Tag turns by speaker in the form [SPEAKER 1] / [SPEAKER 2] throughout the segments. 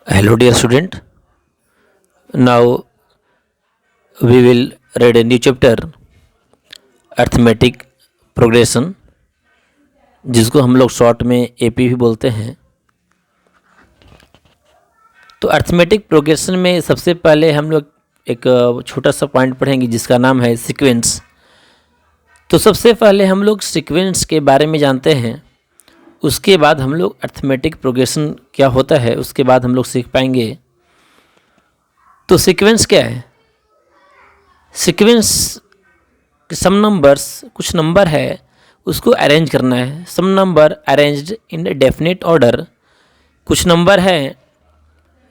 [SPEAKER 1] Hello, dear student. Now we will read a new chapter, Arithmetic Progression, जिसको हम लोग short में AP भी बोलते हैं। तो अर्थमेटिक प्रोग्रेशन में सबसे पहले हम लोग एक छोटा सा पॉइंट पढ़ेंगे जिसका नाम है सीक्वेंस। तो सबसे पहले हम लोग सीक्वेंस के बारे में जानते हैं, उसके बाद हम लोग अर्थमेटिक प्रोग्रेशन क्या होता है उसके बाद हम लोग सीख पाएंगे। तो सीक्वेंस क्या है? सीक्वेंस सम नंबर्स, कुछ नंबर है उसको अरेंज करना है। Some number arranged in definite order. कुछ नंबर हैं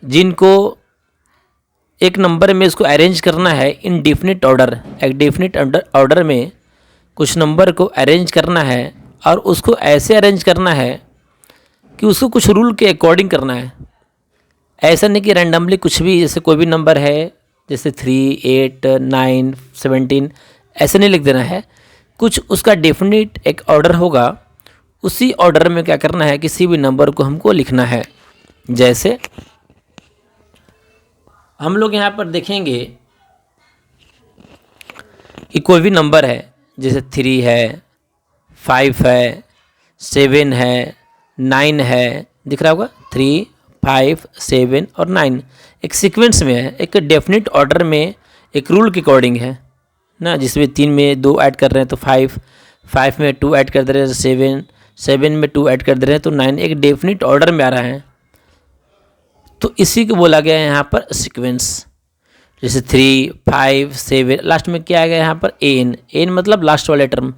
[SPEAKER 1] जिनको एक नंबर में इसको अरेंज करना है इन डेफिनेट ऑर्डर। एक डेफिनेट ऑर्डर में कुछ नंबर को अरेंज करना है और उसको ऐसे अरेंज करना है कि उसको कुछ रूल के अकॉर्डिंग करना है। ऐसा नहीं कि रैंडमली कुछ भी, जैसे कोई भी नंबर है जैसे 3, 8, 9, 17 ऐसे नहीं लिख देना है। कुछ उसका डेफिनेट एक ऑर्डर होगा, उसी ऑर्डर में क्या करना है, किसी भी नंबर को हमको लिखना है। जैसे हम लोग यहाँ पर देखेंगे कि कोई भी नंबर है जैसे 3 है, 5 है, 7 है, 9 है, दिख रहा होगा 3, 5, 7 और 9 एक सीक्वेंस में है, एक डेफिनेट ऑर्डर में, एक रूल के अकॉर्डिंग है ना। जिसमें 3 में 2 ऐड कर रहे हैं तो 5, 5 में 2 ऐड कर दे रहे हैं तो 7, 7 में 2 ऐड कर दे रहे हैं तो 9, एक डेफिनेट ऑर्डर में आ रहा है। तो इसी को बोला गया है यहाँ पर सीक्वेंस। जैसे 3, 5, 7 लास्ट में क्या आ गया यहाँ पर एन। एन मतलब लास्ट वाले टर्म,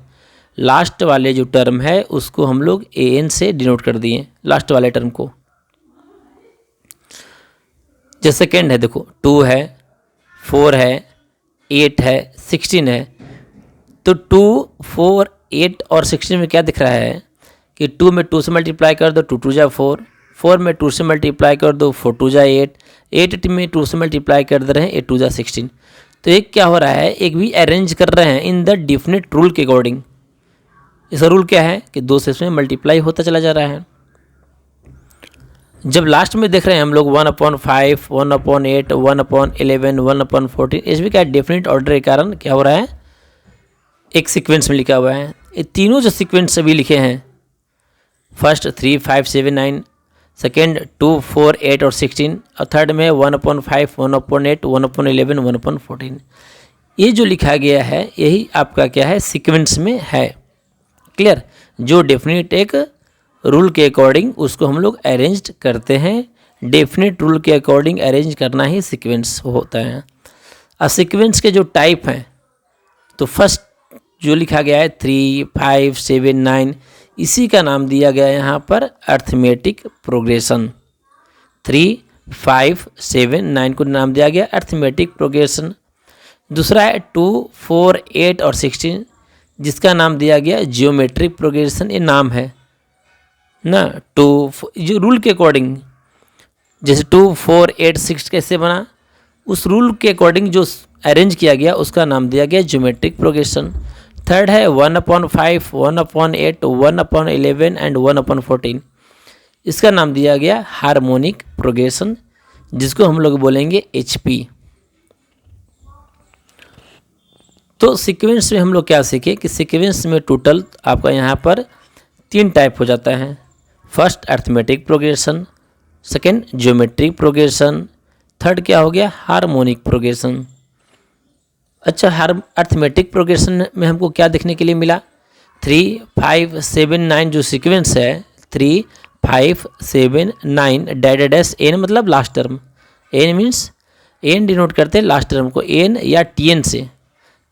[SPEAKER 1] लास्ट वाले जो टर्म है उसको हम लोग ए एन से डिनोट कर दिए, लास्ट वाले टर्म को। जैसे सेकेंड है, देखो 2 है, 4 है, 8 है, 16 है। तो 2, 4, 8 और 16 में क्या दिख रहा है कि 2 में 2 से मल्टीप्लाई कर दो 2 2 जा 4, 4 में 2 से मल्टीप्लाई कर दो 4 2 जा 8, 8 में 2 से मल्टीप्लाई कर दे रहे हैं 8 2 जा 16। तो एक क्या हो रहा है, एक भी अरेंज कर रहे हैं इन द डेफिनेट रूल के अकॉर्डिंग। इसका रूल क्या है कि 2 से इसमें मल्टीप्लाई होता चला जा रहा है। जब लास्ट में देख रहे हैं हम लोग 1/5, 1/8, 1/11, 1/14, इस भी क्या डेफिनेट ऑर्डर के कारण क्या हो रहा है, एक सीक्वेंस में लिखा हुआ है। ये तीनों जो सीक्वेंस सभी लिखे हैं, फर्स्ट 3, 5, 7, 9, सेकेंड 2, 4, 8 और 16 और थर्ड में 1/5, 1/8, 1/11, 1/14, ये जो लिखा गया है यही आपका क्या है, सीक्वेंस में है। क्लियर? जो डेफिनेट एक रूल के अकॉर्डिंग उसको हम लोग अरेंज करते हैं, डेफिनेट रूल के अकॉर्डिंग अरेंज करना ही सीक्वेंस होता है। अब सीक्वेंस के जो टाइप हैं, तो फर्स्ट जो लिखा गया है 3, 5, 7, 9, इसी का नाम दिया गया है यहाँ पर अर्थमेटिक प्रोग्रेशन। 3, 5, 7, 9 को नाम दिया गया अर्थमेटिक प्रोग्रेशन। दूसरा है 2, 4, 8 और 16, जिसका नाम दिया गया जियोमेट्रिक प्रोग्रेशन। ये नाम है ना। 2 जो रूल के अकॉर्डिंग, जैसे 2, 4, 8, 6 कैसे बना, उस रूल के अकॉर्डिंग जो अरेंज किया गया उसका नाम दिया गया ज्योमेट्रिक प्रोग्रेशन। थर्ड है 1/5, 1/8, 1/11 एंड 1/14, इसका नाम दिया गया हार्मोनिक प्रोग्रेशन, जिसको हम लोग बोलेंगे HP। तो सीक्वेंस में हम लोग क्या सीखे कि सीक्वेंस में टोटल आपका यहाँ पर 3 टाइप हो जाता है। First arithmetic progression, second geometric progression, third क्या हो गया, हार्मोनिक प्रोग्रेशन। अच्छा, अर्थमेटिक प्रोग्रेशन में हमको क्या देखने के लिए मिला, 3, 5, 7, 9 जो सीक्वेंस है 3, 5, 7, 9 डैश एन मतलब last term. N means n denote करते हैं लास्ट टर्म को, एन या TN से,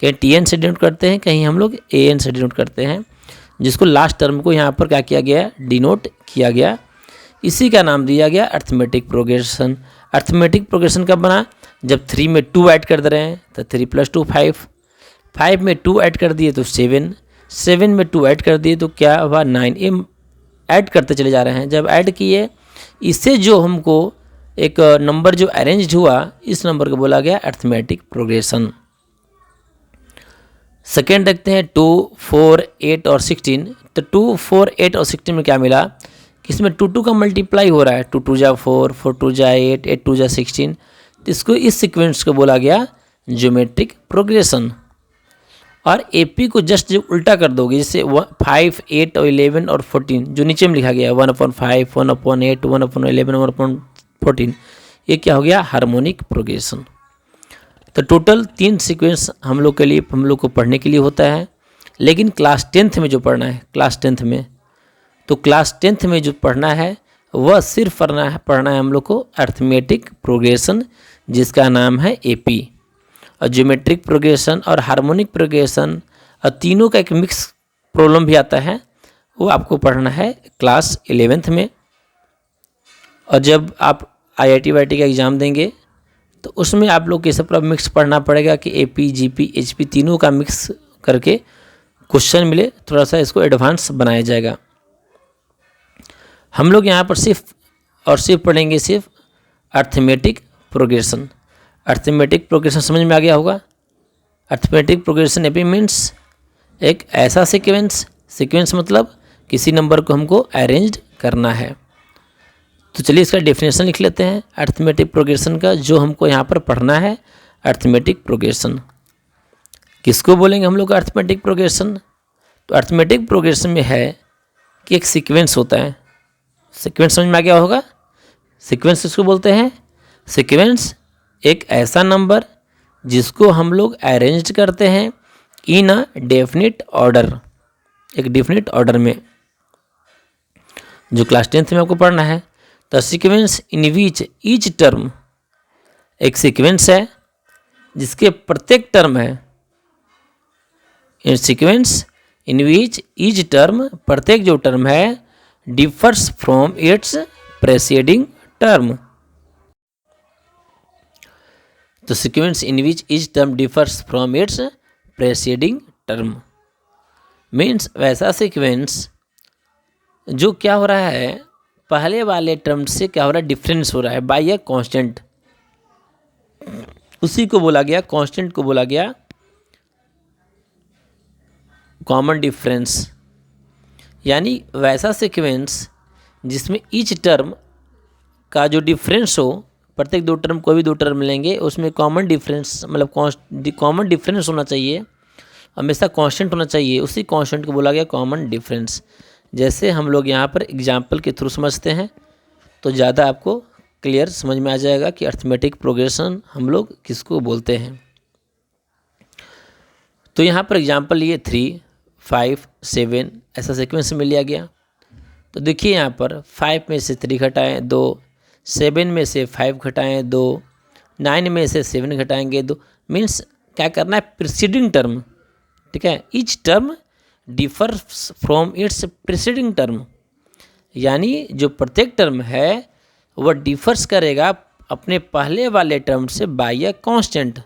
[SPEAKER 1] कहीं TN से डिनोट करते हैं, कहीं हम लोग AN से डिनोट करते हैं, जिसको लास्ट टर्म को यहाँ पर क्या किया गया, डिनोट किया गया। इसी का नाम दिया गया अर्थमेटिक प्रोग्रेशन। अर्थमेटिक प्रोग्रेशन कब बना, जब 3 में 2 ऐड कर दे रहे हैं तो 3 + 2 5, 5 में 2 ऐड कर दिए तो 7, 7 में 2 ऐड कर दिए तो क्या हुआ 9। ये ऐड करते चले जा रहे हैं। जब ऐड किए, इससे जो हमको एक नंबर जो अरेंज हुआ, इस नंबर को बोला गया अर्थमेटिक प्रोग्रेशन। सेकेंड देखते हैं 2, 4, 8 और 16। तो 2, 4, 8 और 16 में क्या मिला किसमें 2 का मल्टीप्लाई हो रहा है, 2 जा 4, 4 जा 8, 8 जा 16, तो इसको इस सीक्वेंस को बोला गया ज्योमेट्रिक प्रोग्रेशन। और एपी को जस्ट जब उल्टा कर दोगे, जैसे 5, 8 और 11 और 14 जो नीचे में लिखा गया है 1/5, 1/8, 1/11, 1/14, ये क्या हो गया, हार्मोनिक प्रोग्रेशन। तो टोटल 3 सीक्वेंस हम लोग को पढ़ने के लिए होता है। लेकिन क्लास 10th में जो पढ़ना है, क्लास 10th में जो पढ़ना है वह सिर्फ पढ़ना है हम लोग को अर्थमेटिक प्रोग्रेशन, जिसका नाम है एपी। और ज्योमेट्रिक प्रोग्रेशन और हार्मोनिक प्रोग्रेशन और तीनों का एक मिक्स प्रॉब्लम भी आता है, वो आपको पढ़ना है क्लास 11th में। और जब आप IIT वाईटी का एग्ज़ाम देंगे तो उसमें आप लोग ये सब पूरा मिक्स पढ़ना पड़ेगा कि AP, GP, HP तीनों का मिक्स करके क्वेश्चन मिले, थोड़ा सा इसको एडवांस बनाया जाएगा। हम लोग यहाँ पर सिर्फ पढ़ेंगे सिर्फ अर्थमेटिक प्रोग्रेशन। अर्थमेटिक प्रोग्रेशन समझ में आ गया होगा। अर्थमेटिक प्रोग्रेशन एपी मीन्स एक ऐसा सीक्वेंस मतलब किसी नंबर को हमको अरेंज करना है। तो चलिए इसका डेफिनेशन लिख लेते हैं अर्थमेटिक प्रोग्रेशन का, जो हमको यहाँ पर पढ़ना है। अर्थमेटिक प्रोग्रेशन किसको बोलेंगे हम लोग अर्थमेटिक प्रोग्रेशन? तो अर्थमेटिक प्रोग्रेशन में है कि एक सीक्वेंस होता है। सीक्वेंस समझ में आ गया होगा। सीक्वेंस किसको बोलते हैं? सीक्वेंस एक ऐसा नंबर जिसको हम लोग अरेंज करते हैं इन अ डेफिनिट ऑर्डर, एक डेफिनिट ऑर्डर में, जो क्लास 10th में आपको पढ़ना है। तो sequence in which each term, एक सीक्वेंस है जिसके प्रत्येक टर्म है, in sequence in which each term, प्रत्येक जो टर्म है differs from its preceding term. तो sequence in which each term differs from its preceding term means वैसा सीक्वेंस जो क्या हो रहा है, पहले वाले टर्म से क्या हो रहा है, डिफरेंस हो रहा है बाय ए कांस्टेंट। उसी को बोला गया, कांस्टेंट को बोला गया कॉमन डिफरेंस। यानी वैसा सीक्वेंस जिसमें ईच टर्म का जो डिफरेंस हो, प्रत्येक दो टर्म, कोई भी 2 टर्म लेंगे उसमें कॉमन डिफरेंस मतलब कॉमन डिफरेंस होना चाहिए, हमेशा कांस्टेंट होना चाहिए। उसी कांस्टेंट को बोला गया कॉमन डिफरेंस। जैसे हम लोग यहाँ पर एग्जाम्पल के थ्रू समझते हैं तो ज़्यादा आपको क्लियर समझ में आ जाएगा कि अर्थमेटिक प्रोग्रेशन हम लोग किसको बोलते हैं। तो यहाँ पर एग्जाम्पल लिए 3, 5, 7 ऐसा सीक्वेंस में लिया गया। तो देखिए यहाँ पर 5 में से 3 घटाएँ 2, 7 में से 5 घटाएँ 2, 9 में से 7 घटाएंगे 2। मीन्स क्या करना है, प्रीसीडिंग टर्म, ठीक है, each term differs from it's preceding term. यानी जो प्रत्येक टर्म है वह डिफर्स करेगा अपने पहले वाले टर्म से बाय ए कांस्टेंट।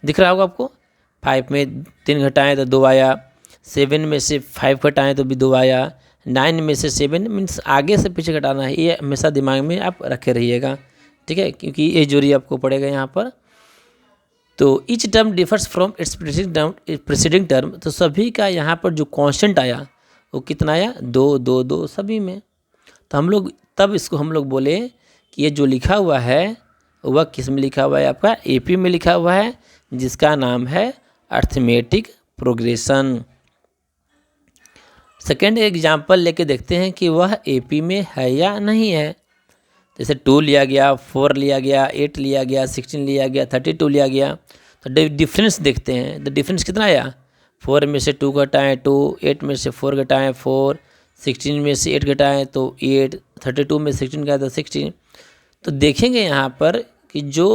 [SPEAKER 1] दिख रहा होगा आपको, 5 में 3 घटाएँ तो 2 आया, 7 में से 5 घटाएँ तो भी 2 आया, 9 में से 7 मीन्स आगे से पीछे घटाना है। ये हमेशा दिमाग में आप रखे रहिएगा, ठीक है, क्योंकि ये जोड़ी आपको पड़ेगा यहाँ पर। तो each term differs from it's preceding term. तो सभी का यहाँ पर जो कांस्टेंट आया वो कितना आया, 2, 2, 2 सभी में। तो हम लोग तब इसको हम लोग बोले कि ये जो लिखा हुआ है वह किस में लिखा हुआ है, आपका एपी में लिखा हुआ है, जिसका नाम है अर्थमेटिक प्रोग्रेशन। सेकेंड एग्जाम्पल लेके देखते हैं कि वह एपी में है या नहीं है। जैसे 2 लिया गया, 4 लिया गया, 8 लिया गया, 16 लिया गया, 32 लिया गया। तो डिफरेंस देखते हैं। तो डिफरेंस कितना आया, 4 में से 2 घटाएँ 2, 8 में से 4 घटाएँ 4, 16 में से 8 घटाएँ तो 8, 32 में 16 का तो 16। तो देखेंगे यहाँ पर कि जो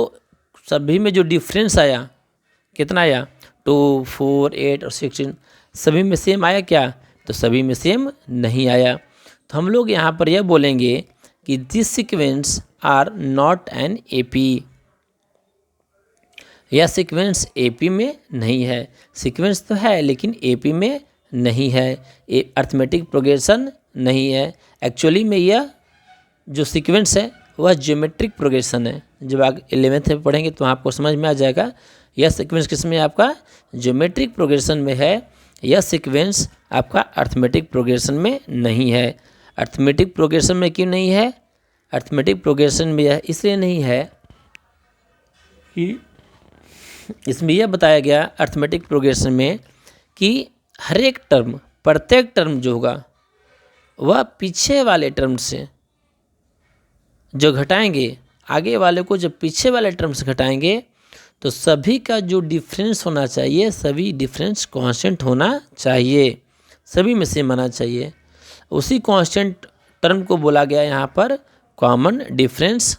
[SPEAKER 1] सभी में जो डिफरेंस आया कितना आया, 2, 4, 8 और 16 सभी में सेम आया क्या? तो सभी में सेम नहीं आया। तो हम लोग यहाँ पर यह बोलेंगे कि this sequence are not an AP. यह सीक्वेंस एपी में नहीं है। सीक्वेंस तो है लेकिन एपी में नहीं है, अर्थमेटिक प्रोग्रेशन नहीं है। एक्चुअली में यह जो सीक्वेंस है वह ज्योमेट्रिक प्रोग्रेशन है। जब आप 11th में पढ़ेंगे तो आपको समझ में आ जाएगा यह सीक्वेंस किस में आपका ज्योमेट्रिक प्रोग्रेशन में है, यह सीक्वेंस आपका अर्थमेटिक प्रोग्रेशन में नहीं है। अर्थमेटिक प्रोग्रेशन में क्यों नहीं है? अर्थमेटिक प्रोग्रेशन में यह इसलिए नहीं है कि इसमें यह बताया गया अर्थमेटिक प्रोग्रेशन में कि हर एक टर्म, प्रत्येक टर्म जो होगा वह पीछे वाले टर्म से जो घटाएंगे, आगे वाले को जब पीछे वाले टर्म से घटाएंगे तो सभी का जो डिफरेंस होना चाहिए, सभी डिफरेंस कांस्टेंट होना चाहिए, सभी में सेम आना चाहिए। उसी कांस्टेंट टर्म को बोला गया यहाँ पर कॉमन डिफरेंस।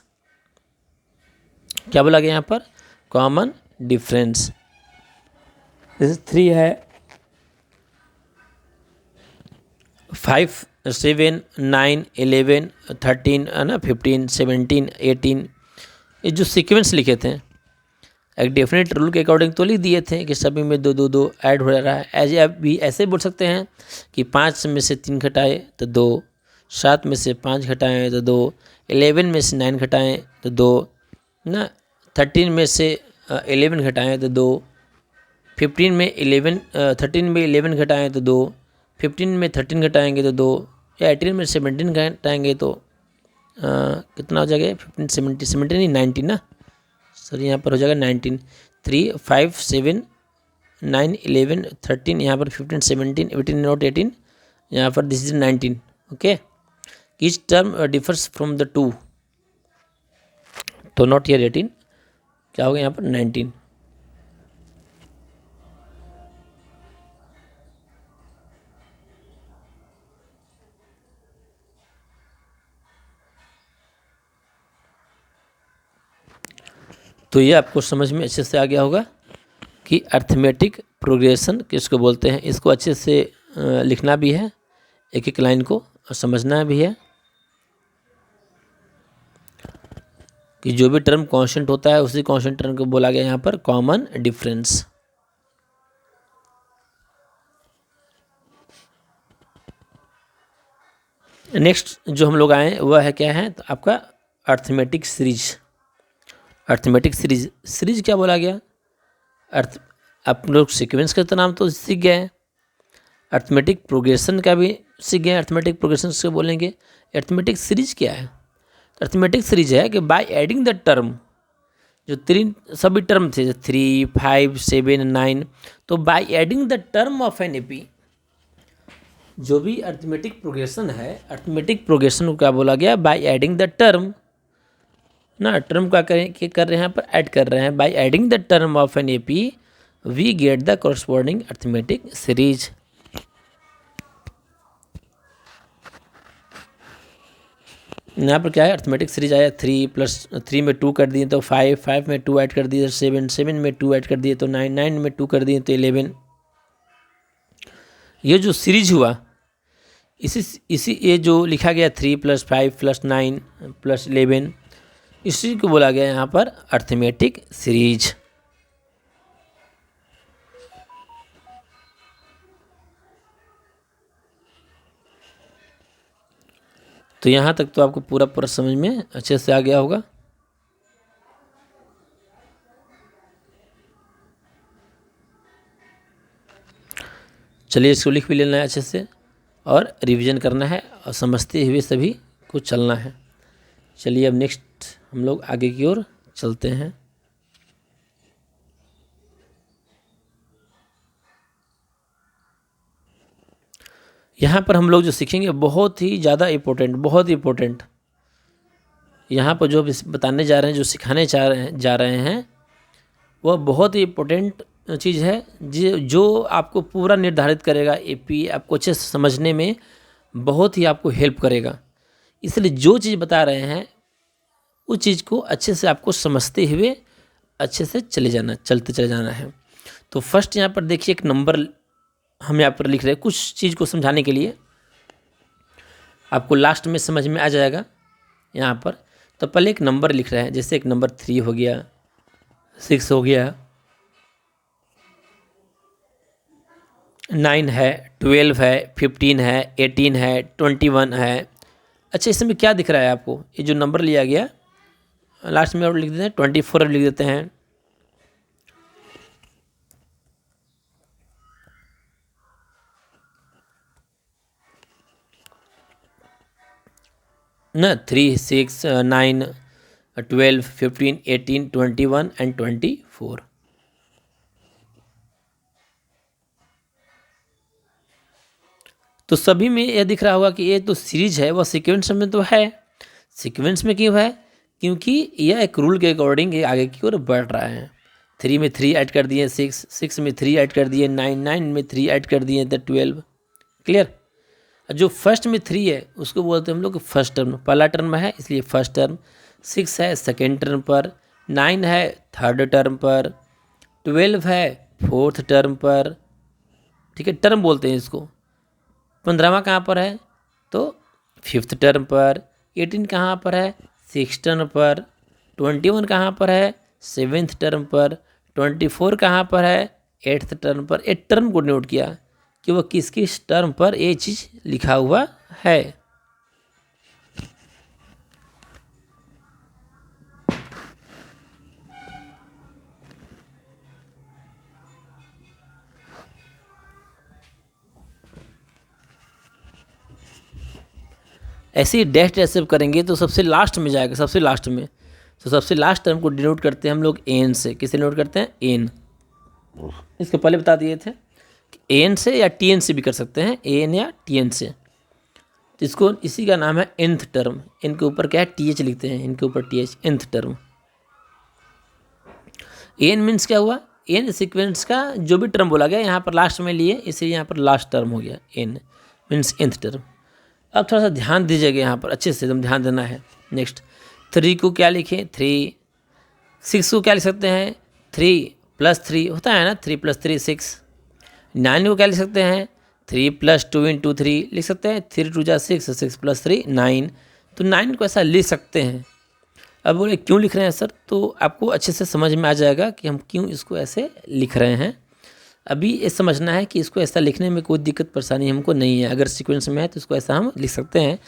[SPEAKER 1] क्या बोला गया यहाँ पर? Common difference. जैसे 3 है, 5, 7, 9, 11, 13 है ना, 15, 17, 18, ये जो सीक्वेंस लिखे थे एक डेफिनेट रूल के अकॉर्डिंग तो लिख दिए थे कि सभी में 2 2 2 ऐड हो रहा है। एज आप भी ऐसे बोल सकते हैं कि 5 में से 3 घटाए तो 2, 7 में से 5 घटाएं तो 2, 11 में से 9 घटाएं तो 2 ना, 13 में से 11 घटाएं तो 2, 15 में 11 13 में 11 घटाएं तो 2, 15 में 13 घटाएंगे तो 2, या 18 में 17 घटाएंगे तो कितना हो जाएगा? 15 17 17 नहीं 19 ना, सर यहाँ पर हो जाएगा 19। 3 5 7 9 11 13, यहाँ पर 15 17 18 नॉट 18, यहाँ पर this is 19। Okay, each term differs from the two, तो नॉट हियर 18, क्या होगा यहाँ पर 19। तो ये आपको समझ में अच्छे से आ गया होगा कि अर्थमेटिक प्रोग्रेशन किसको बोलते हैं। इसको अच्छे से लिखना भी है, एक एक लाइन को समझना भी है कि जो भी टर्म कांस्टेंट होता है उसी कांस्टेंट टर्म को बोला गया यहाँ पर कॉमन डिफरेंस। नेक्स्ट जो हम लोग आए वह है क्या है? तो आपका arithmetic series. Arithmetic series, series क्या बोला गया? आप लोग सीक्वेंस का तो नाम तो सीख गए हैं, अर्थमेटिक प्रोग्रेशन का भी सीख गए। अर्थमेटिक प्रोग्रेशन से बोलेंगे अर्थमेटिक सीरीज क्या है? अर्थमेटिक सीरीज है कि बाय एडिंग द टर्म, जो 3 सभी टर्म थे 3 5 7 9, तो bye adding the term of an AP, जो भी अर्थमेटिक प्रोग्रेशन है, अर्थमेटिक प्रोग्रेशन को क्या बोला गया? बाय एडिंग द टर्म ना, टर्म का करें कि कर रहे हैं यहाँ पर ऐड कर रहे हैं। By adding the term of an AP we get the corresponding arithmetic series. यहाँ पर क्या है? अर्थमेटिक सीरीज आया 3 प्लस 3 में 2 कर दिए तो 5, 5 में 2 ऐड कर दिए 7, 7 में 2 ऐड कर दिए तो 9, 9 में 2 कर दिए तो 11। ये जो सीरीज हुआ इसी ये जो लिखा गया 3 + 5 + 9 + 11, इसी को बोला गया यहाँ पर अर्थमेटिक सीरीज। तो यहाँ तक तो आपको पूरा पूरा समझ में अच्छे से आ गया होगा। चलिए इसको लिख भी लेना है अच्छे से और रिवीजन करना है और समझते हुए सभी को चलना है। चलिए अब नेक्स्ट हम लोग आगे की ओर चलते हैं। यहाँ पर हम लोग जो सीखेंगे बहुत ही ज़्यादा इम्पोर्टेंट, बहुत इम्पोर्टेंट, यहाँ पर जो बताने जा रहे हैं, जो सिखाने जा रहे हैं वह बहुत ही इम्पोर्टेंट चीज़ है जो आपको पूरा निर्धारित करेगा एपी, आपको अच्छे से समझने में बहुत ही आपको हेल्प करेगा। इसलिए जो चीज़ बता रहे हैं उस चीज़ को अच्छे से आपको समझते हुए अच्छे से चलते चले जाना है। तो फर्स्ट यहाँ पर देखिए एक नंबर हम यहाँ पर लिख रहे हैं कुछ चीज़ को समझाने के लिए, आपको लास्ट में समझ में आ जाएगा यहाँ पर। तो पहले एक नंबर लिख रहे हैं, जैसे एक नंबर 3 हो गया, 6 हो गया, 9 है, 12 है, 15 है, 18 है, 21 है। अच्छा, इसमें क्या दिख रहा है आपको? ये जो नंबर लिया गया लास्ट में और लिख देते हैं 24 लिख देते हैं। ना 3, 6, 9, 12, 15, 18, 21 एंड 24। तो सभी में यह दिख रहा होगा कि ये तो सीरीज है, वह सीक्वेंस में तो है। सीक्वेंस में क्यों है? क्योंकि यह एक रूल के अकॉर्डिंग आगे की ओर बढ़ रहा है। 3 में 3 ऐड कर दिए 6, 6 में 3 ऐड कर दिए 9, 9 में 3 ऐड कर दिए तो 12। क्लियर? जो फर्स्ट में 3 है उसको बोलते हैं हम लोग फर्स्ट टर्म, पहला टर्म है इसलिए फर्स्ट टर्म। 6 है सेकेंड टर्म पर, 9 है थर्ड टर्म पर, 12 है फोर्थ टर्म पर। ठीक है, टर्म बोलते हैं इसको। 15वां कहाँ पर है? तो फिफ्थ टर्म पर। 18 कहाँ पर है? सिक्स टर्म पर। 21 कहाँ पर है? सेवेंथ टर्म पर। 24 कहाँ पर है? एट्थ टर्म पर। एक टर्म को नोट किया कि वह किस किस टर्म पर ये चीज़ लिखा हुआ है। ऐसे ही डैश डैश सब करेंगे तो सबसे लास्ट में जाएगा, सबसे लास्ट में। तो सबसे लास्ट टर्म को डिनोट करते हैं हम लोग एन से। किसे नोट करते हैं? एन। इसके पहले बता दिए थे कि एन से या टी एन से भी कर सकते हैं, एन या टी एन से। तो इसको इसी का नाम है nth टर्म। इनके ऊपर क्या है? टी एच लिखते हैं, इनके ऊपर T H, nth term. N means क्या हुआ? एन सीक्वेंस का जो भी टर्म बोला गया यहाँ पर लास्ट में लिए, इसलिए यहाँ पर लास्ट टर्म हो गया। N means nth term. अब थोड़ा सा ध्यान दीजिएगा यहाँ पर, अच्छे से एकदम ध्यान देना है। नेक्स्ट 3 को क्या लिखें? 3। 6 को क्या लिख सकते हैं? 3 + 3 होता है ना, 3 + 3 6। 9 को क्या लिख सकते हैं? 3 + 2 × 3 लिख सकते हैं। 3 × 2 = 6, 6 + 3 9। तो 9 को ऐसा लिख सकते हैं। अब बोले क्यों लिख रहे हैं सर? तो आपको अच्छे से समझ में आ जाएगा कि हम क्यों इसको ऐसे लिख रहे हैं। अभी ये समझना है कि इसको ऐसा लिखने में कोई दिक्कत परेशानी हमको नहीं है। अगर सीक्वेंस में है तो इसको ऐसा हम लिख सकते हैं।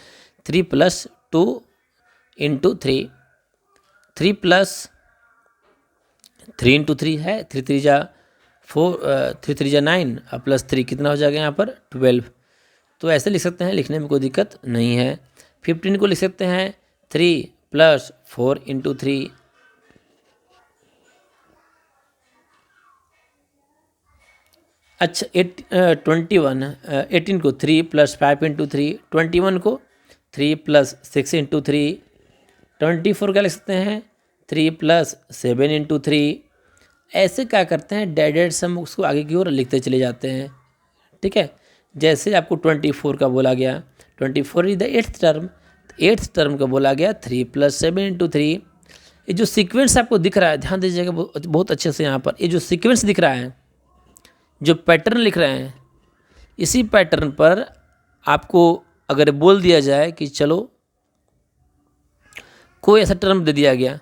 [SPEAKER 1] 3 + 2 × 3, 3 + 3 × 3 है, 3 3 जा 4, 3 3 जा 9 और +3 कितना हो जाएगा यहाँ पर? 12। तो ऐसे लिख सकते हैं, लिखने में कोई दिक्कत नहीं है। 15 को लिख सकते हैं 3 + 4 × 3। अच्छा 21, 18 को 3 + 5 × 3। 21 को 3 + 6 × 3। 24 क्या लिख सकते हैं? 3 + 7 × 3। ऐसे क्या करते हैं, डेडेड सम उसको आगे की ओर लिखते चले जाते हैं। ठीक है, जैसे आपको 24 का बोला गया, 24 is the eighth term. Eighth term का बोला गया 3 + 7 × 3। ये जो सीक्वेंस आपको दिख रहा है, ध्यान दीजिएगा बहुत अच्छे से। यहाँ पर ये जो सीक्वेंस दिख रहा है, जो पैटर्न लिख रहे हैं, इसी पैटर्न पर आपको अगर बोल दिया जाए कि चलो कोई ऐसा टर्म दे दिया गया,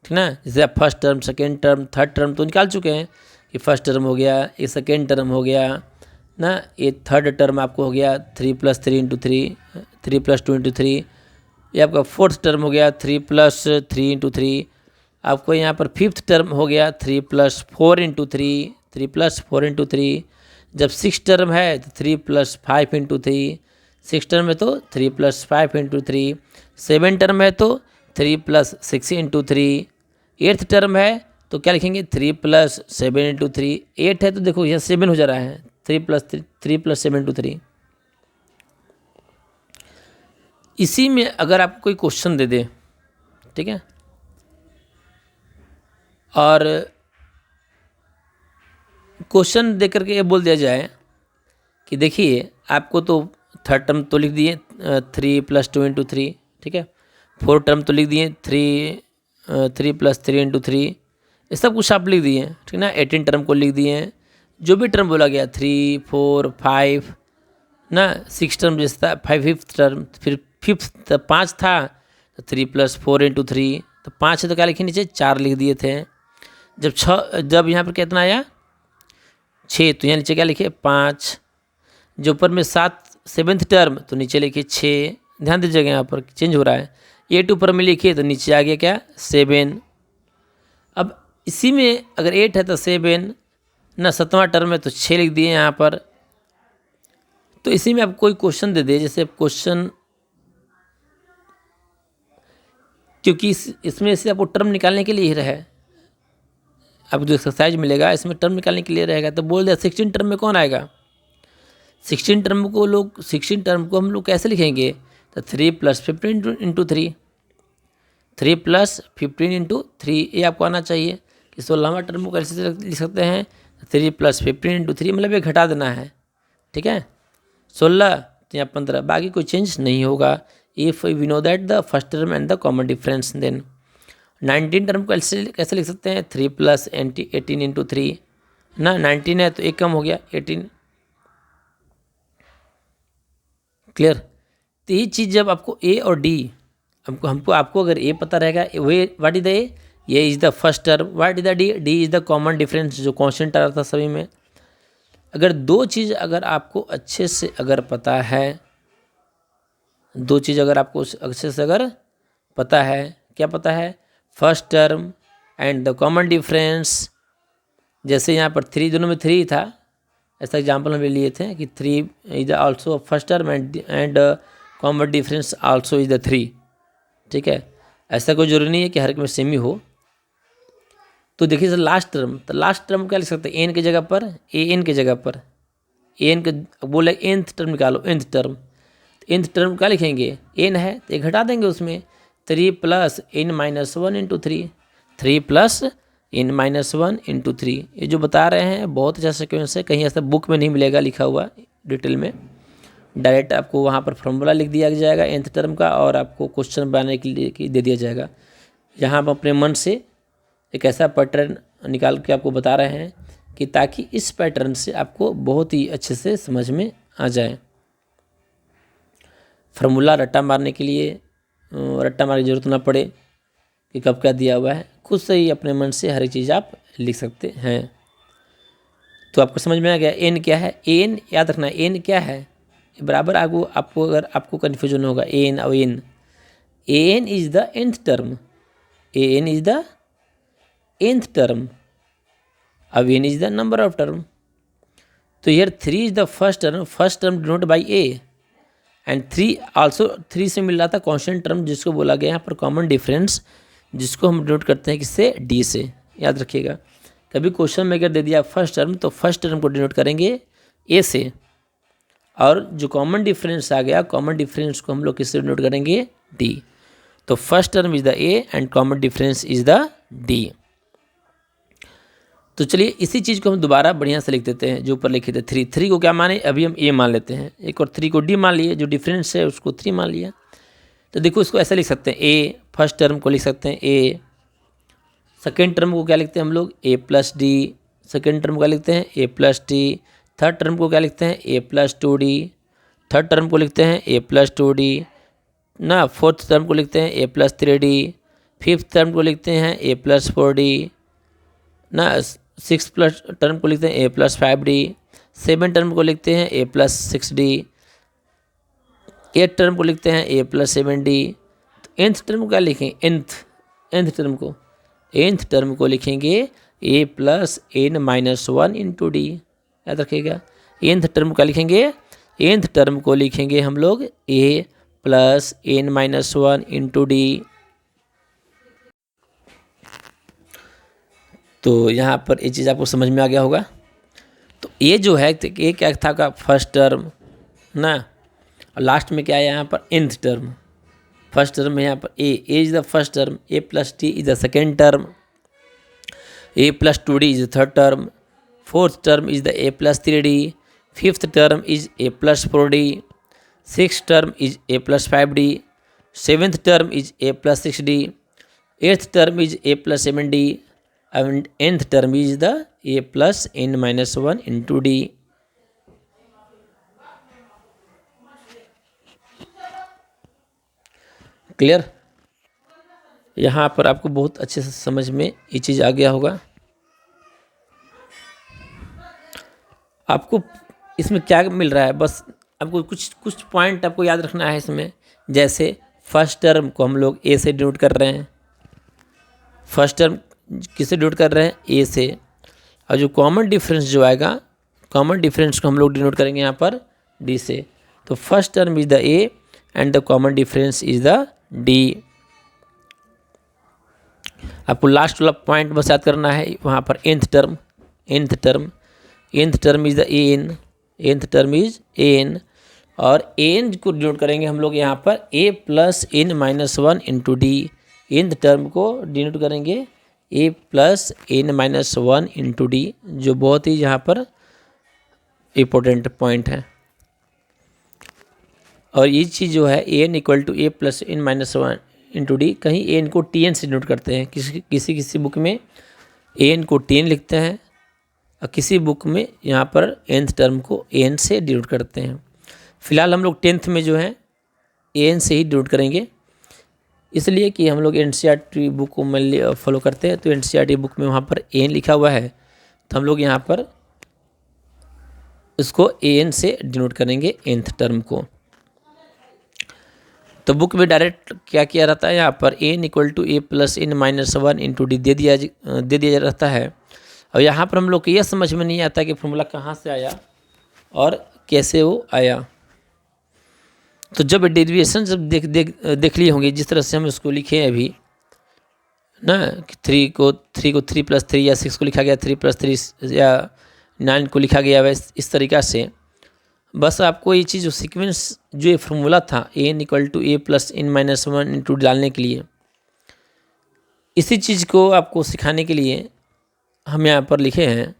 [SPEAKER 1] ठीक ना, जैसे आप first term, second term, third term तो निकाल चुके हैं कि फर्स्ट टर्म हो गया, ये सेकेंड टर्म हो गया ना, ये थर्ड टर्म आपको हो गया 3 + 3 × 3, 3 + 2 × 3। ये आपका फोर्थ टर्म हो गया 3 + 3 × 3। आपको यहाँ पर फिफ्थ टर्म हो गया 3 + 4 × 3, 3 + 4 × 3। जब सिक्स टर्म है तो 3 + 5 × 3। सिक्स टर्म है तो 3 + 5 × 3। सेवन टर्म है तो 3 + 6 × 3। एट्थ टर्म है तो क्या लिखेंगे? 3 + 7 × 3। 8 है तो देखो यह 7 हो जा रहा है, 3 + 7 × 3। इसी में अगर आपको कोई क्वेश्चन दे दे, ठीक है, और क्वेश्चन दे करके ये बोल दिया जाए कि देखिए आपको तो थर्ड टर्म तो लिख दिए 3 + 2 × 3, ठीक है, फोर्थ टर्म तो लिख दिए 3 + 3 × 3, ये सब कुछ आप लिख दिए, ठीक ना। 18 टर्म को लिख दिए, जो भी टर्म बोला गया 3 4 5 ना, सिक्स टर्म जैसे था, फिफ्थ टर्म, फिर फिफ्थ 5 था तो 3 + 4 × 3, तो 5 है तो क्या लिखे नीचे? 4 लिख दिए थे। जब यहाँ पर कितना आया? 6, तो यहाँ नीचे क्या लिखे? 5। जो ऊपर में 7 सेवेंथ टर्म तो नीचे लिखिए 6। ध्यान दीजिएगा यहाँ पर चेंज हो रहा है, 8 ऊपर में लिखिए तो नीचे आ गया क्या? 7। अब इसी में अगर 8 है तो 7 ना, 7वां टर्म है तो 6 लिख दिए यहाँ पर। तो इसी में आप कोई क्वेश्चन दे दे, जैसे क्वेश्चन क्योंकि इसमें से आपको टर्म निकालने के लिए ही रहे, आपको जो एक्सरसाइज मिलेगा इसमें टर्म निकालने के लिए रहेगा। तो बोल दिया 16 टर्म में कौन आएगा, 16 टर्म को हम लोग कैसे लिखेंगे, तो 3 + 15 इंटू 3, 3 + 15 इंटू 3, ये आपको आना चाहिए कि 16वां टर्म को कैसे लिख सकते हैं, 3 + 15 इंटू 3, मतलब ये घटा देना है, ठीक है, 16 तो यहाँ 15, बाकी कोई चेंज नहीं होगा। If we know that the first term and the common difference, then 19 term को कैसे लिख सकते हैं, 3 + 18 इंटू 3 ना, 19 है तो एक कम हो गया 18, क्लियर। तो ये चीज़ जब आपको ए और डी, आपको अगर ए पता रहेगा, way what is the A is the first term, what is the D is the common difference, जो कांस्टेंट आ रहा था सभी में। अगर दो चीज़ अगर आपको अच्छे से अगर पता है, दो चीज़ अगर आपको अच्छे से अगर पता है, क्या पता है, first term and the common difference. जैसे यहाँ पर 3, दोनों में 3 था, ऐसा एग्जाम्पल हमने लिए थे कि 3 is also first term and common difference also is the 3, ठीक है। ऐसा कोई जरूरी नहीं है कि हर एक में सेम ही हो। तो देखिए सर लास्ट टर्म, तो लास्ट टर्म क्या लिख सकते हैं, एन की जगह पर, ए एन की जगह पर, एन के बोले nth टर्म निकालो, nth टर्म, nth टर्म क्या लिखेंगे, एन है तो घटा देंगे उसमें, 3 + n - 1 इंटू 3, 3 + n - 1 इंटू 3। ये जो बता रहे हैं बहुत अच्छा सिक्वेंस है, कहीं ऐसा बुक में नहीं मिलेगा लिखा हुआ डिटेल में, डायरेक्ट आपको वहाँ पर फॉर्मूला लिख दिया जाएगा nth टर्म का, और आपको क्वेश्चन बनाने के लिए दे दिया जाएगा। यहाँ आप अपने मन से एक ऐसा पैटर्न निकाल के आपको बता रहे हैं कि ताकि इस पैटर्न से आपको बहुत ही अच्छे से समझ में आ जाए। फार्मूला रट्टा मारने के लिए रट्टा मारने की जरूरत ना पड़े कि कब क्या दिया हुआ है, खुद से ही अपने मन से हर एक चीज़ आप लिख सकते हैं। तो आपको समझ में आ गया एन क्या है, एन याद रखना, एन क्या है बराबर, आपको अगर आपको कन्फ्यूजन होगा एन और n is the nth term, n is the nth term, अब n is the number of term. तो here 3 is the first term denote by a, and 3 also 3 से मिल रहा था कांस्टेंट टर्म, जिसको बोला गया यहाँ पर कॉमन डिफरेंस, जिसको हम डिनोट करते हैं किससे, डी से, याद रखिएगा। कभी क्वेश्चन में अगर दे दिया फर्स्ट टर्म, तो फर्स्ट टर्म को डिनोट करेंगे ए से, और जो कॉमन डिफरेंस आ गया, कॉमन डिफरेंस को हम लोग किससे डिनोट करेंगे, डी। तो first term is the A and common difference is the D. तो चलिए इसी चीज़ को हम दोबारा बढ़िया से लिख देते हैं, जो ऊपर लिखे थे 3 को क्या माने, अभी हम ए मान लेते हैं, एक और 3 को डी मान लिए, जो डिफरेंस है उसको 3 मान लिया। तो देखो इसको ऐसा लिख सकते हैं, ए फर्स्ट टर्म को लिख सकते हैं ए, सेकेंड टर्म को क्या लिखते हैं हम लोग, ए प्लस डी, सेकेंड टर्म को क्या लिखते हैं, ए प्लस डी, थर्ड टर्म को क्या लिखते हैं, ए प्लस 2d, थर्ड टर्म को लिखते हैं ए प्लस 2d ना, फोर्थ टर्म को लिखते हैं ए प्लस 3d, फिफ्थ टर्म को लिखते हैं ए प्लस 4d ना, सिक्स प्लस टर्म को लिखते हैं ए प्लस 5d, सेवन टर्म को लिखते हैं ए प्लस 6d, एट टर्म को लिखते हैं ए प्लस 7d। तो nth टर्म को क्या लिखेंगे, nth टर्म को लिखेंगे ए प्लस n - 1 इंटू डी, याद रखिएगा। nth टर्म क्या लिखेंगे, nth टर्म को लिखेंगे हम लोग a plus n - 1 into D. तो यहाँ पर ये चीज़ आपको समझ में आ गया होगा। तो ये जो है ये क्या था का फर्स्ट टर्म ना, और लास्ट में क्या है यहाँ पर nth टर्म, फर्स्ट टर्म है यहाँ पर a is the first term, a plus d is the second term, a plus 2d is the third term, fourth term is the a plus 3d, fifth term is a plus 4d, six term is a plus 5d, seventh term is a plus 6d, eighth term is a plus 7d, and nth term is the a plus n - 1 into d. Clear, यहाँ पर आपको बहुत अच्छे से समझ में ये चीज़ आ गया होगा। आपको इसमें क्या मिल रहा है, बस आपको कुछ पॉइंट आपको याद रखना है इसमें। जैसे फर्स्ट टर्म को हम लोग ए से डिनोट कर रहे हैं, फर्स्ट टर्म किससे डिनोट कर रहे हैं, ए से, और जो कॉमन डिफरेंस जो आएगा, कॉमन डिफरेंस को हम लोग डिनोट करेंगे यहाँ पर डी से। तो first term is the A and the common difference is the D. आपको लास्ट वाला पॉइंट बस याद करना है, वहाँ पर nth term is the an, nth term is an, और an को डिनोट करेंगे हम लोग यहाँ पर a plus n minus 1 into D. nth term को डिनोट करेंगे a plus n minus 1 into D, जो बहुत ही यहाँ पर इम्पोर्टेंट पॉइंट है। और ये चीज़ जो है an equal to a plus n minus 1 into d, कहीं an को tn से डिनोट करते हैं, किसी बुक में an को tn लिखते हैं और किसी बुक में यहाँ पर nth टर्म को an से डिनोट करते हैं। फिलहाल हम लोग 10th में जो है an से ही डिनोट करेंगे, इसलिए कि हम लोग NCERT बुक को फॉलो करते हैं, तो NCERT बुक में वहाँ पर an लिखा हुआ है, तो हम लोग यहाँ पर इसको an से डिनोट करेंगे nth टर्म को। तो बुक में डायरेक्ट क्या किया रहता है, यहाँ पर n equal to a plus n minus 1 into d दे दिया रहता है। और यहाँ पर हम लोग को यह समझ में नहीं आता कि फॉर्मूला कहाँ से आया और कैसे वो आया। तो जब डेरिवेशन जब देख लिए होंगे, जिस तरह से हम इसको लिखे अभी ना, कि 3 को 3 प्लस 3 या 6 को लिखा गया 3 प्लस 3 या 9 को लिखा गया वैसे इस तरीक़ा से। बस आपको ये चीज़ जो सीक्वेंस जो ये फार्मूला था n equal to a plus n minus 1 into डालने के लिए, इसी चीज़ को आपको सिखाने के लिए हम यहाँ पर लिखे हैं।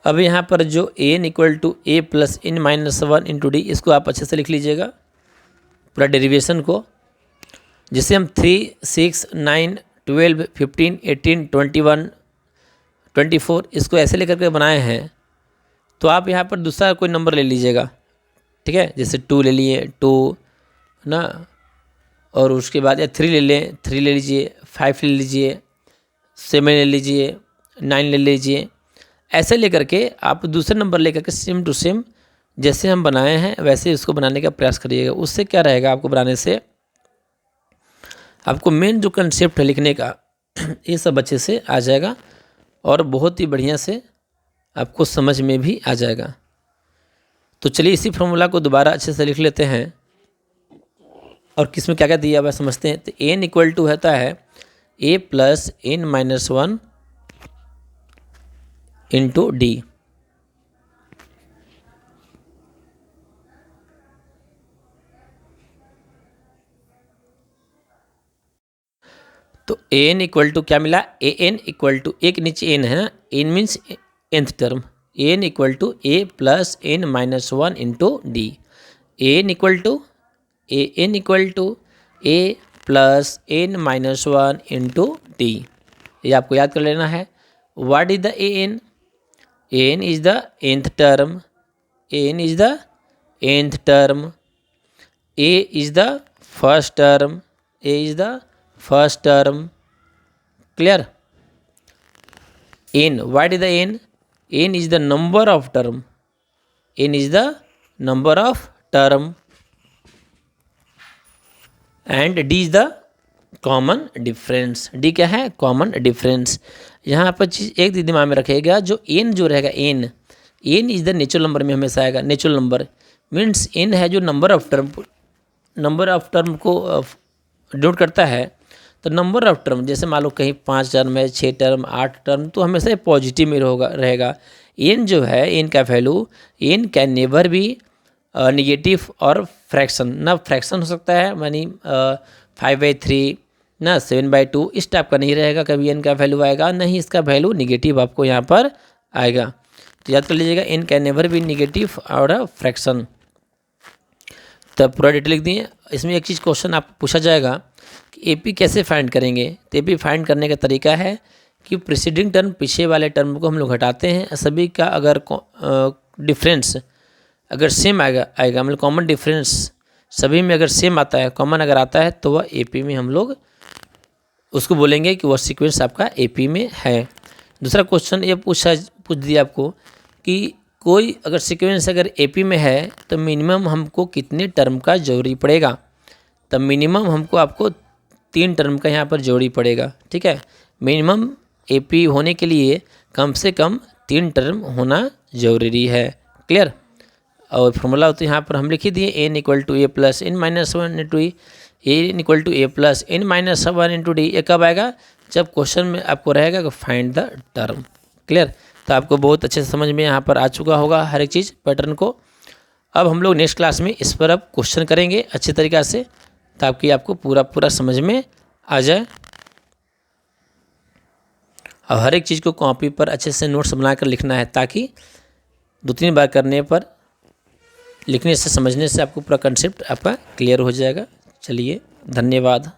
[SPEAKER 1] अब यहाँ पर जो n equal to a plus n minus 1 into d, इसको आप अच्छे से लिख लीजिएगा पूरा डेरिवेशन को। जैसे हम 3, 6, 9, 12, 15, 18, 21, 24 इसको ऐसे लेकर के बनाए हैं, तो आप यहाँ पर दूसरा कोई नंबर ले लीजिएगा, ठीक है। जैसे 2 ले लिए 2 ना, और उसके बाद या 3 ले लें 3 ले लीजिए, 5 ले लीजिए, 7 ले लीजिए, 9 ले लीजिए। ऐसे लेकर के आप दूसरे नंबर लेकर के सेम टू सेम जैसे हम बनाए हैं वैसे उसको बनाने का प्रयास करिएगा। उससे क्या रहेगा, आपको बनाने से आपको मेन जो कंसेप्ट है लिखने का ये सब अच्छे से आ जाएगा और बहुत ही बढ़िया से आपको समझ में भी आ जाएगा। तो चलिए इसी फॉर्मूला को दोबारा अच्छे से लिख लेते हैं और किसमें क्या क्या दिया हुआ समझते हैं। तो n इक्वल टू होता है a plus n minus 1 into D. तो an इक्वल टू क्या मिला, an इक्वल टू एक नीचे n है ना, n means nth term, n equal to a plus n minus 1 into d. an equal to a plus n minus 1 into d, ये आपको याद कर लेना है। What is the an? an is the nth term, n is the nth term, a is the first term, a is the first term, clear. n, what is the n? n is the number of term, n is the number of term and d is the common difference। d क्या है, common difference। यहाँ पर चीज़ एक दिमाग में रखिएगा, जो n जो रहेगा n is the natural number में हमेशा आएगा। नेचुरल नंबर मीन्स n है जो नंबर ऑफ टर्म को डिनोट करता है। तो नंबर ऑफ टर्म जैसे मान लो कहीं 5 टर्म है, 6 टर्म, 8 टर्म, तो हमेशा पॉजिटिव में रहेगा। n जो है n का value, n can never be negative और फ्रैक्शन ना, फ्रैक्शन हो सकता है मानी 5/3 ना 7/2 इस टाइप का नहीं रहेगा। कभी n का वैल्यू आएगा नहीं, इसका वैल्यू निगेटिव आपको यहाँ पर आएगा। तो याद कर लीजिएगा n can never be negative और फ्रैक्शन। तब पूरा डिटेल लिख दिए। इसमें एक चीज़ क्वेश्चन आपको पूछा जाएगा कि एपी कैसे फाइंड करेंगे। तो एपी फाइंड करने का तरीका है कि प्रीसीडिंग टर्म पीछे वाले टर्म को हम लोग हटाते हैं, सभी का अगर डिफरेंस अगर सेम आएगा मतलब कॉमन डिफरेंस सभी में अगर सेम आता है, कॉमन अगर आता है, तो वह एपी में हम लोग उसको बोलेंगे कि वह सीक्वेंस आपका एपी में है। दूसरा क्वेश्चन ये पूछ दिया आपको कि कोई अगर सीक्वेंस अगर एपी में है तो मिनिमम हमको कितने टर्म का जरूरी पड़ेगा। तब मिनिमम हमको आपको 3 टर्म का यहाँ पर जरूरी पड़ेगा, ठीक है। मिनिमम एपी होने के लिए कम से कम 3 टर्म होना जरूरी है, क्लियर। और फॉर्मूला तो यहाँ पर हम लिख ही दिए, n equal to a plus n minus 1 into e. A equal to a plus n minus 1 into d. ये कब आएगा? जब क्वेश्चन में आपको रहेगा कि फाइंड द टर्म। क्लियर? तो आपको बहुत अच्छे से समझ में यहाँ पर आ चुका होगा हर एक चीज़ पैटर्न को। अब हम लोग नेक्स्ट क्लास में इस पर अब क्वेश्चन करेंगे अच्छे तरीक़ा से, ताकि आपको पूरा समझ में आ जाए। अब हर एक चीज़ को कॉपी पर अच्छे से नोट्स बनाकर लिखना है, ताकि 2-3 बार करने पर, लिखने से, समझने से आपको पूरा कंसेप्ट आपका क्लियर हो जाएगा। चलिए, धन्यवाद।